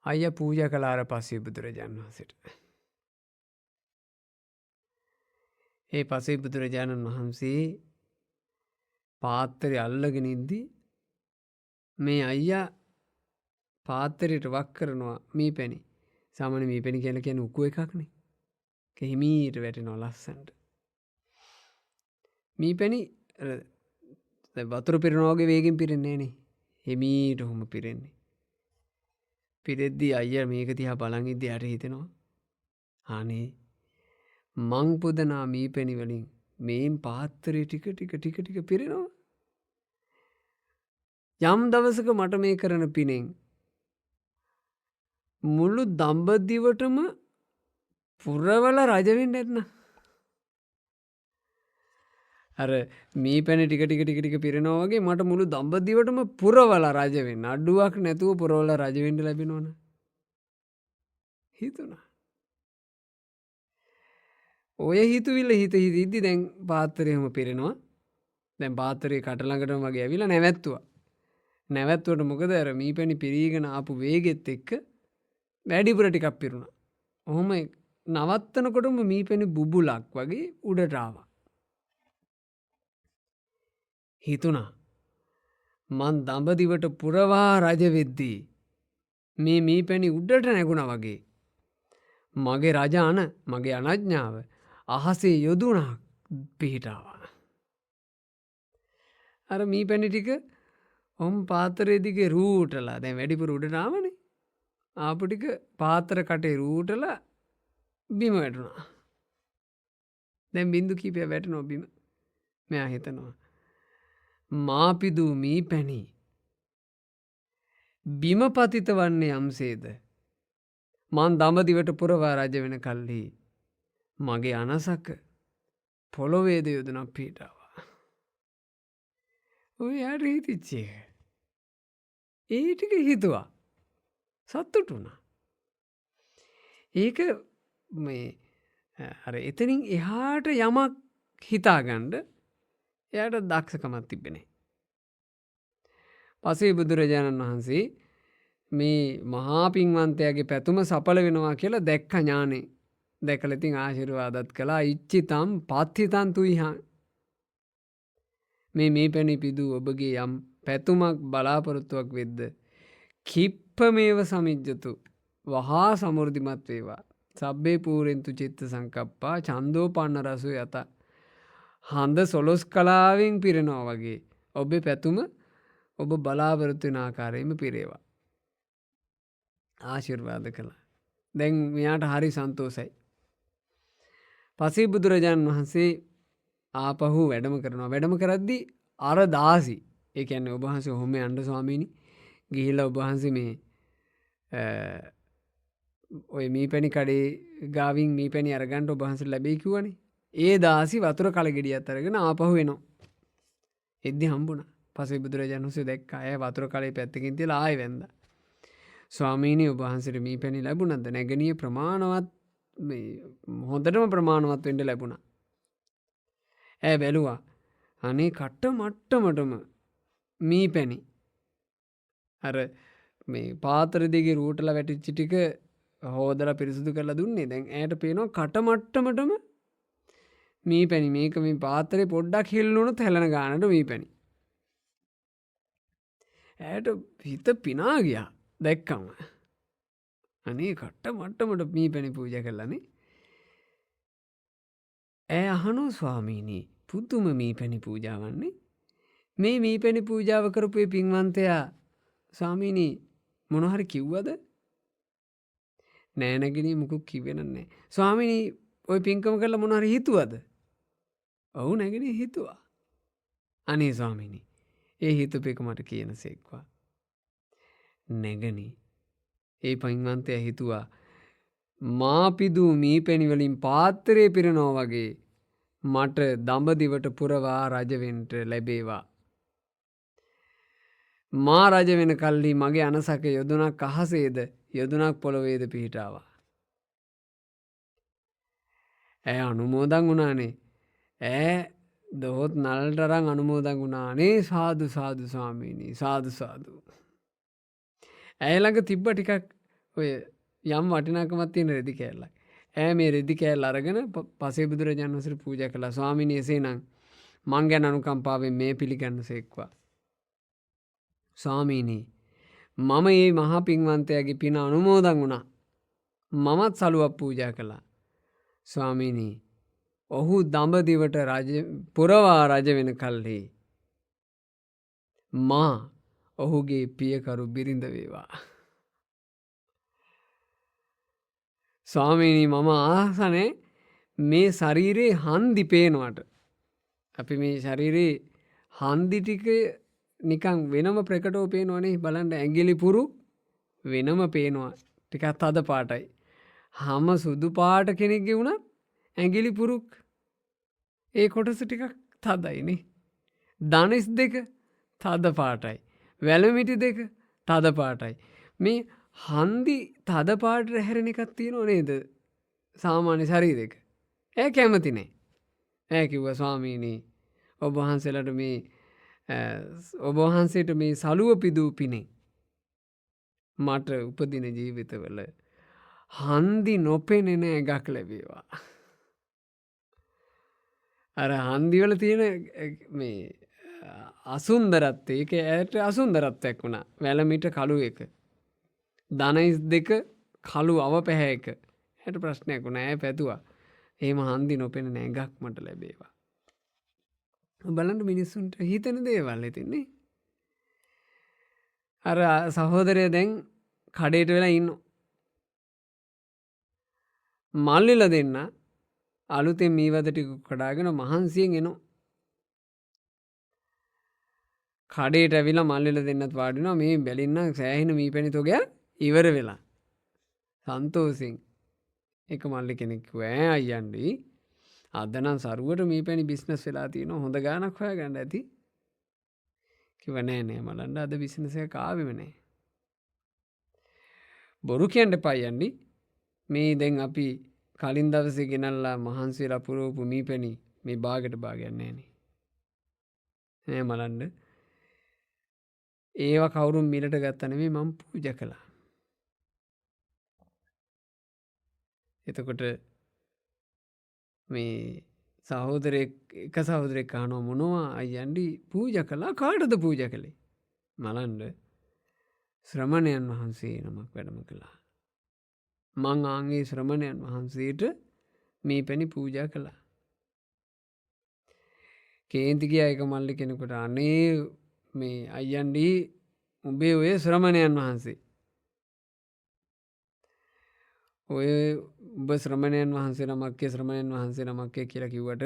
අයියා පූජා කළා අර පසේ බුදුරජාණන් වහන්සේට. ඒ පසේ බුදුරජාණන් වහන්සේ පාත්තරය අල්ලගෙන ඉද්දි මේ අයියා පාත්තරයට වක් කරනවා මී පැණි. සාමාන්‍ය මී පැණි කියලා කියන්නේ උකු එකක්නේ. ඒක හිමීට වැටෙනවා ලස්සනට. මී පැණි වතුර පිරෙනවා වගේ වේගෙන් පිරෙන්නේ නෑනේ. හිමීට ඔහොම පිරෙන්නේ. පිරෙද්දී අයියා මේක දිහා බලන් ඉද්දි යට හිතෙනවා. අනේ මං පුදනා මී පැණි වලින් මේන් පාත්තරේ ටික පිරෙනවා. යම් දවසක මට මේ කරන පිනෙන් මුළු දඹදිවටම පුරවල රජ වෙන්න ඇත්නම්. අර මී පැණි ටික පිරෙනවා වගේ මට මුළු දඹදිවටම පුරවල රජ වෙන්න. අඩුවක් නැතුව පුරවල රජ වෙන්න ලැබෙනවනේ. හිතුණා. ඔය හිතුවිල්ල හිත හිතද්දි දැන් පාත්තරේම පිරෙනවා. දැන් පාත්තරේ කට ළඟටම වගේ ඇවිල්ලා නැවැත්තුවා. නැවැත්තුවට මොකද අර මී පැණි පිරීගෙන ආපු වේගෙත් එක්ක වැඩිපුර ටිකක් පිරුණා. ඔහොම නවත්තනකොටම මී පැණි බුබුලක් වගේ උඩට ආවා. හිතුණා මං දඹදිවට පුරවා රජ වෙද්දී මේ මී පැණි උඩට නැගුණා වගේ මගේ රජාන මගේ අනඥාව අහසේ යොදුණා පිහිටාවා. අර මී පැණි ටික ඔම් පාත්තරේ දිගේ රූටලා දැන් වැඩිපුර උඩට ආවනේ. ආපු ටික පාත්‍ර කටේ රූටලා බිම වැටුණා. දැන් බින්දු කීපයක් වැටෙනවා බිම. මෙයා හිතනවා මාපිදු මී පැණි බිම පතිත වන්නේ යම්සේද මං දඹදිවට පුරවා රජ වෙන කල්හි මගේ අනසක පොළොවේද යොදුනක් පිහිටාවා. ඔය යාට හිතිච්චේ. ඒ ටික හිතුවා. සතුටු වුණා. ඒක මේ අර එතනින් එහාට යමක් හිතාගන්න එයාට දක්ෂකමක් තිබ්බේ නැහැ. පසේ බුදුරජාණන් වහන්සේ මේ මහා පින්වන්තයාගේ පැතුම සඵල වෙනවා කියලා දැක්ක ඥානේ. දැකලා ඉතින් ආශිර්වාදත් කළා. ඉච්ඡිතම් පත්ථිතං තුයිහං. මේ පැණි පිදූ ඔබගේ යම් පැතුමක් බලාපොරොත්තුවක් වෙද්ද කිප්පමේව සමිජ්ජතු වහා සමෘද්ධිමත් වේවා. සබ්බේ පූරෙන්තු චිත්ත සංකප්පා ඡන්දෝපන්න රසෝ යත. හඳ සොලොස් කලාවෙන් පිරෙනවා වගේ ඔබේ පැතුම ඔබ බලාපොරොත්තු වෙන ආකාරයෙන්ම පිරේවා. ආශිර්වාද කළා. දැන් මෙයාට හරි සන්තෝෂයි. පසේ බුදුරජාණන් වහන්සේ ආපහු වැඩම කරනවා. වැඩම කරද්දී අර දාසි, ඒ කියන්නේ ඔබ වහන්සේ ඔහොම යන්න ස්වාමීනි, ගිහිල්ලා ඔබ වහන්සේ මේ ඔය මීපැණි කඩේ ගාවින් මීපැණි අරගන්න ඔබ වහන්සේ ලැබෙයි කිව්වනේ. ඒ දාසි වතුර කලගෙඩියත් අරගෙන ආපහු එනවා. එද්දි හම්බුණා. පසේ බුදුරජාණන් වහන්සේ දැක්කා. අය වතුර කලේ පැත්තකින් තියලා ආයෙ වැන්දා. ස්වාමීනි ඔබ වහන්සේට මීපැණි ලැබුණාද? නැගණිය ප්‍රමාණවත් හොඳටම ප්‍රමාණවත් වෙන්න ලැබුණා. ඈ බැලුවා. අනේ කට මට්ටමටම මීපැණි. අර මේ පාත්‍ර දෙකේ රූටලා වැටිච්ච ටික හොදලා පිරිසිදු කරලා දුන්නේ. දැන් ඈට පේනවා කට මට්ටමටම මීපැණි. මේක මේ පාත්‍රේ පොඩ්ඩක් හිල්ලුණොත් හැලෙන ගානට මීපැණි. ඈට හිත පිනා ගියා දැක්කම. අනේ කට මට්ටමට මීපැණි පූජා කළානේ. ඈ අහනෝ ස්වාමීනි පුදුම මීපැණි පූජාවන්නේ. මේ මීපැණි පූජාව කරපු ඒ පින්වන්තයා ස්වාමීනි මොන හරි කිව්වද? නෑ නැගිනේ මුකුත් කිව්වේ නැහැ. ස්වාමීනි ওই පින්කම කරලා මොන හරි හිතුවද? ඔව් නැගිනේ හිතුවා. අනේ ස්වාමීනි ඒ හිතපේක මට කියනසේක්වා. නැගණි ඒ පින්වන්තයා හිතුවා මා පිදූ මීපැණි වලින් පාත්‍රේ පිරෙනවා වගේ මට දඹදිවට පුරවා රජ වෙන්න ලැබේවා. මා රජ වෙන කල්හි මගේ අනසක යොදුනක් අහසේද යොදුනක් පොළොවේද පිහිටාවා. ඈ අනුමෝදන් වුණානේ. ඈ දොහොත් නල්තරන් අනුමෝදන් වුණානේ. සාදු සාදු ස්වාමීනි සාදු සාදු. ඇය ළඟ තිබ්බ ටිකක් ඔය යම් වටිනාකමක් තියෙන රෙදි කෑල්ලක්. ඈ මේ රෙදි කෑල්ල අරගෙන පසේ බුදුරජාණන් වහන්සේට පූජා කළා. ස්වාමීනි එසේනම් මං ගැන අනුකම්පාවෙන් මේ පිළිගන්නසේක්වා. ස්වාමීනි මම මේ මහා පින්වන්තයාගේ පින අනුමෝදන් වුණා. මමත් සලුවක් පූජා කළා. ස්වාමීනි ඔහු දඹදිවට පුරවා රජ වෙන කල්හි මා ඔහුගේ පියකරු බිරිඳ වේවා. ස්වාමීනි මම ආසනේ මේ ශරීරේ හන්දි පේනවට. අපි මේ ශරීරේ හන්දි ටික නිකන් වෙනම ප්‍රකටව පේනවනේ. බලන්න ඇඟිලි පුරු වෙනම පේනවා. ටිකක් තද පාටයි. හැම සුදු පාට කෙනෙක්ගේ වුණත් ඇඟිලි පුරුක් ඒ කොටස ටිකක් තදයිනේ. දණස් දෙක තද පාටයි. වැලමිටි දෙක තද පාටයි. මේ හන්දි තද පාට හැරෙන එකක් තියෙනව නේද? සාමාන්‍ය ශරීරයක. ඈ කැමති නෑ. ඈ කිව්වා ස්වාමීනි ඔබ වහන්සේලාට මේ ඔබ වහන්සේට මේ සලුව පිදූ පිනේ මට උපදින ජීවිතවල හන්දි නොපෙනෙන එකක් ලැබේවා. අර හන්දිවල තියෙන මේ අසුන්දරත්වය ඒක ඇයට අසුන්දරත්වයක් වුණා. වැලමිට කළු එක. දණහිස් දෙක කළු අව පැහැ එක. ඇයට ප්‍රශ්නයක් වුණා. ඇය පැතුවා එහෙම හන්දි නොපෙනෙන එකක් මට ලැබේවා. බලන්න මිනිස්සුන්ට හිතෙන දේවල් හිතෙන්නේ. අර සහෝදරය දැන් කඩේට වෙලා ඉන්නවා. මල්ලිලා දෙන්න අලුතෙන් මීවද ටික කඩාගෙන මහන්සියෙන් එනවා. කඩේට ඇවිල්ලා මල්ලිලා දෙන්නත් වාඩි වෙනවා. මේ බැලින්න සෑහෙන මීපැණි තොගයක් ඉවර වෙලා. සන්තෝෂෙන් එක මල්ලි කෙනෙක් කිව්වා ඈ අයියන්ඩි අද නම් සරුවට මීපැණි බිස්නස් වෙලා තියෙනවා. හොඳ ගාණක් හොයාගන්න ඇති. කිව්වා නෑ නෑ මලන්න අද බිස්නස් එක ආවෙම නෑ. බොරු කියන්න එපා අයියන්ඩි. මේ දැන් අපි කලින් දවසේ ගෙනල්ලා මහන්සි වෙලා පුරවපු මීපැණි මේ බාගෙට බාගයක් නෑනේ. නෑ මලන්න ඒවා කවුරුන් මිලට ගත්ත නෙමෙයි මම පූජා කළා. එතකොට මේ සහෝදරයෙක් එක සහෝදරයෙක් අහනවා මොනවා අයියන්ඩි පූජා කළා කාටද පූජා කළේ? මලන්ඩ ශ්‍රමණයන් වහන්සේ නමක් වැඩම කළා. මං ආන්ගේ ශ්‍රමණයන් වහන්සේට මේ පැණි පූජා කළා. කේන්ති ගියා එක මල්ලි කෙනෙකුට අනේ මේ අයියන්ඩි උඹේ ඔය ශ්‍රමණයන් වහන්සේ ඔය උඹ ශ්‍රමණයන් වහන්සේ නමක්කේ ශ්‍රමණයන් වහන්සේ නමක්කේ කියලා කිව්වට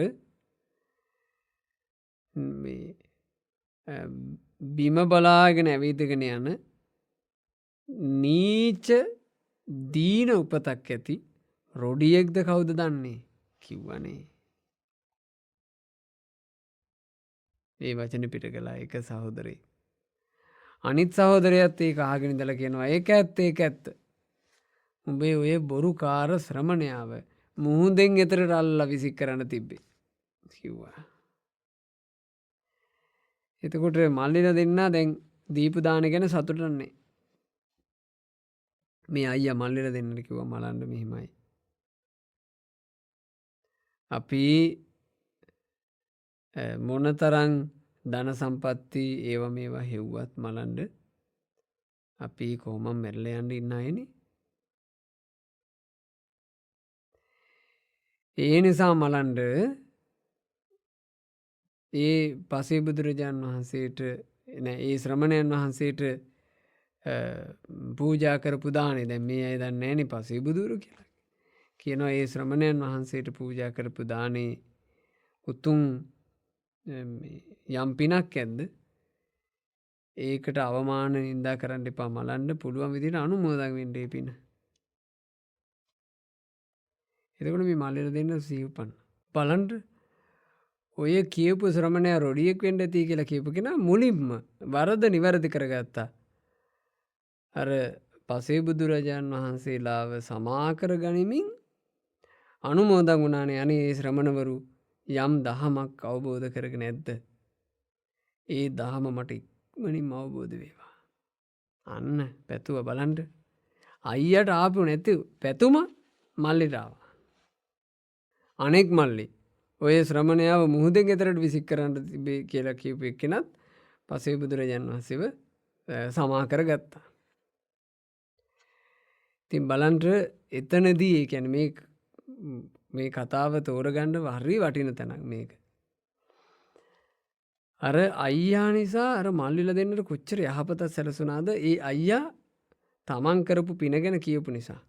බිම බලාගෙන ඇවිදගෙන යන නීච දීන උපතක් ඇති රොඩියෙක්ද කවුද දන්නේ කිව්වනේ. ඒ වචන පිට කළා එක සහෝදරේ. අනිත් සහෝදරයත් ඒක ආගෙන ඉඳලා කියනවා ඒක ඇත්ත ඒක ඇත්ත. උඹේ ඔය බොරු කාර ශ්‍රමණයාව මුහුදෙන් එතරට අල්ලලා විසික් කරන්න තිබ්බේ කිව්වා. එතකොට මල්ලිලා දෙන්න දැන් දීපු දාන ගැන සතුටන්නේ. මේ අයියා මල්ලිලා දෙන්නට කිව්වා මලන්න මෙහිමයි. අපි මොනතරම් ධන සම්පatti ඒව මේවා හෙව්වත් මලන්ඩ අපි කොහොම මැරලා යන්න ඉන්න අයනේ. ඒ නිසා මලන්ඩ ඒ පසේ බුදුරජාණන් වහන්සේට ඒ ශ්‍රමණයන් වහන්සේට පූජා කරපු දානේ දැන් මේ අය දන්නේ නැණි පසේ බුදුරු කියලා. කියනවා ඒ ශ්‍රමණයන් වහන්සේට පූජා කරපු දානේ උතුම් යම් පිනක් ඇද්ද ඒකට අවමාන නින්දා කරන්න එපා මලන්න පුළුවන් විදිහට අනුමෝදන් වෙන්න ඒ පින. එතකොට මේ මල්ලිලා දෙන්න සිව්පන්න. බලන්න ඔය කියපු ශ්‍රමණයා රොඩියෙක් වෙන්න ඇති කියලා කියපු කෙනා මුලින්ම වරද නිවැරදි කරගත්තා. අර පසේ බුදුරජාණන් වහන්සේලාව සමාකර ගනිමින් අනුමෝදන් වුණානේ අනේ ඒ ශ්‍රමණවරු යම් දහමක් අවබෝධ කරගෙන ඇද්ද ඒ දහම මට ඉක්මනින්ම අවබෝධ වේවා. අන්න පැතුව බලන්ට අයියට ආපු නැති පැතුම මල්ලිට ආවා. අනෙක් මල්ලි ඔය ශ්‍රමණයාව මුහුදෙන් එතරට විසික් කරන්න තිබේ කියලා කියපු එක්කෙනත් පසේ බුදුරජාණන් වහන්සේව සමාකර ගත්තා. ඉතින් බලන්ට එතනදී ඒ කියන්නේ මේ කතාව තෝරගන්න හරි වටින තැනක් මේක. අර අයියා නිසා අර මල්ලිලා දෙන්නට කොච්චර යහපතක් සැලසුණාද ඒ අයියා තමන් කරපු පින ගැන කියපු නිසා.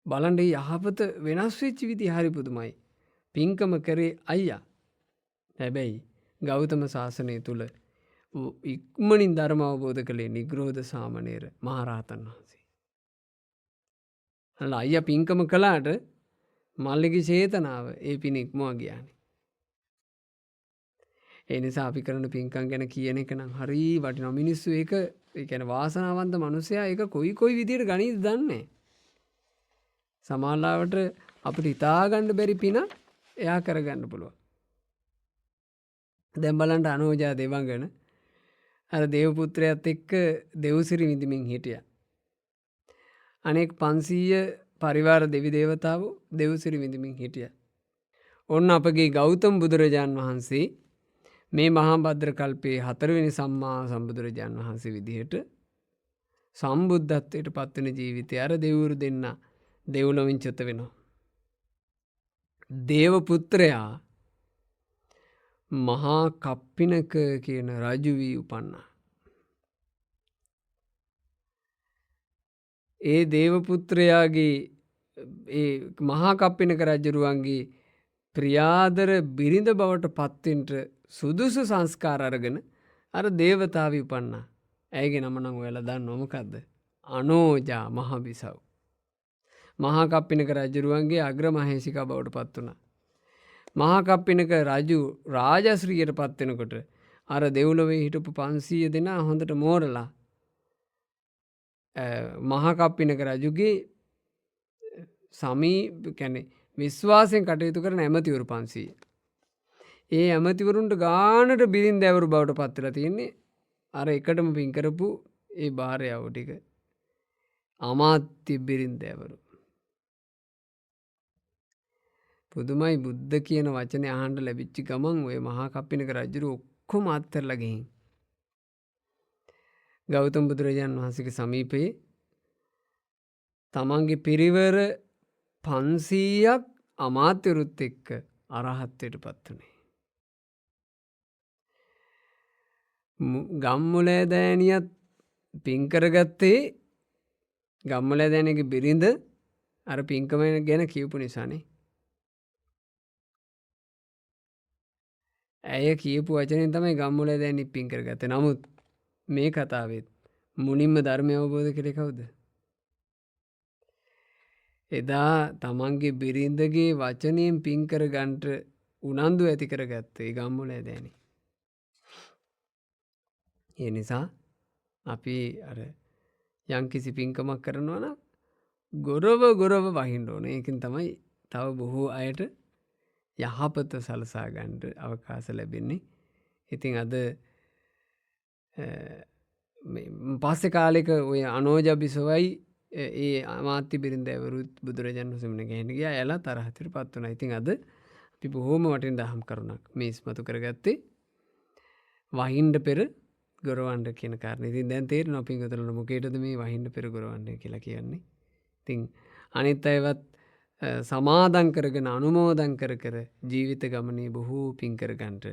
බලන්න යහපත වෙනස් වෙච්ච විදිහ හරි පුදුමයි. පින්කම කරේ අයියා. හැබැයි ගෞතම සාසනය තුල ඉක්මනින් ධර්ම අවබෝධ කළේ නිග්‍රෝධ සාමණේර මහරහතන් වහන්සේ. අන්න අයියා පින්කම කළාට මල්ලිගේ චේතනාව ඒ පින ඉක්මවා ගියානේ. ඒ නිසා අපි කරන පින්කම් ගැන කියන එක නම් හරි වටිනවා. මිනිස්සු ඒක ඒ කියන්නේ වාසනාවන්ත මිනිසයා ඒක කොයි විදියට ගනීද දන්නේ. සමාලාවට අපිට හිතා ගන්න බැරි පින එයා කරගන්න පුළුවන්. දැන් බලන්න අනෝජා දෙවඟන අර දේව පුත්‍රයාත් එක්ක දෙව්සිරි විඳින්මින් හිටියා. අනෙක් 500 පරිවාර දෙවි දේවතාවෝ දෙව්සිරි විඳින්මින් හිටියා. ඔන්න අපගේ ගෞතම බුදුරජාන් වහන්සේ මේ මහා භද්‍ර කල්පයේ 4 වෙනි සම්මා සම්බුදුරජාන් වහන්සේ විදිහට සම්බුද්ධත්වයට පත්වෙන ජීවිතය අර දෙවිවරු දෙන්න දෙව්ලොවින් චුත වෙනවා. දේව පුත්‍රයා මහා කප්පිනක කියන රජු වී උපන්නා. ඒ දේවපුත්‍රයාගේ ඒ මහා කප්පිනක රජුරුවන්ගේ ප්‍රියාදර බිරිඳ බවට පත්වෙන්ට සුදුසු සංස්කාර අරගෙන අර දේවතාවි උපන්නා. ඇයගේ නම නම් ඔයාලා දන්නව මොකද්ද? අනෝජා මහබිසව්. මහා කප්පිනක රජුරුවන්ගේ අග්‍රමහේසිකා බවට පත් වුණා. මහා කප්පිනක රජු රාජශ්‍රීයට පත් වෙනකොට අර දෙව්ලොවේ හිටපු 500 දෙනා හොඳට මෝරලා මහා කප්පිනක රජුගේ සමී කියන්නේ විශ්වාසයෙන් කටයුතු කරන ඇමතිවරු 500. ඒ ඇමතිවරුන්ට ගානට බිරින් දැවරු බවට පත්වෙලා තියෙන්නේ අර එකටම පින් කරපු ඒ භාරයාව ටික අමාත්‍ය බිරින් දැවරු. පුදුමයි බුද්ධ කියන වචනය අහන්න ලැබිච්ච ගමන් ඔය මහා කප්පිනක රජුරු ඔක්කොම අත්හැරලා ගිහින් ගෞතම බුදුරජාණන් වහන්සේගේ සමීපයේ තමන්ගේ පිරිවර 500ක් අමාත්‍යවරුත් එක්ක අරහත්ත්වයට පත් වුණේ. ගම්මුලෑදෑනියත් පින් කරගත්තේ ගම්මුලෑදෑනියගේ බිරිඳ අර පින්කම ගැන කියපු නිසානේ. ඇය කියපු වචනෙන් තමයි ගම්මුලෑදෑනිය පින් කරගත්තේ. නමුත් මේ කතාවෙත් මුලින්ම ධර්මය අවබෝධ කළේ කවුද? එදා තමන්ගේ බිරිඳගේ වචනයෙන් පින් කරගන්නට උනන්දු ඇති කරගත්තේ ගම්මුලෑදෑනිය. ඒ නිසා අපි අර යම්කිසි පින්කමක් කරනවා නම් ගොරව වහින්න ඕනේ. ඒකෙන් තමයි තව බොහෝ අයට යහපත සලසා ගන්නට අවකාශ ලැබෙන්නේ. ඉතින් අද පස්සේ කාලෙක ඔය අනෝජබිසවයි ඒ අමාත්‍ය බිරින්දෑවරුත් බුදුරජාණන් වහන්සේ ගැහෙන්න ගියා. එයාලා තරහතට පත් වුණා. ඉතින් අද අපි බොහෝම වටින දහම් කරුණක් මේ ඉස්මතු කරගත්තේ වහින්න පෙර ගොරවන්න කියන කාරණේ. ඉතින් දැන් තේරෙනවා පින්වතුන්ලා මොකේදද මේ වහින්න පෙර ගොරවන්න කියලා කියන්නේ. ඉතින් අනිත් අයවත් සමාදන් කරගෙන අනුමෝදන් කර කර ජීවිත ගමනේ බොහෝ පින් කරගන්නට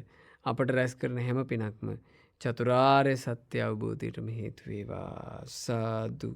අපට රැස් කරන හැම පිනක්ම චතුරාර්ය සත්‍ය අවබෝධයටම හේතු වේවා. සාදු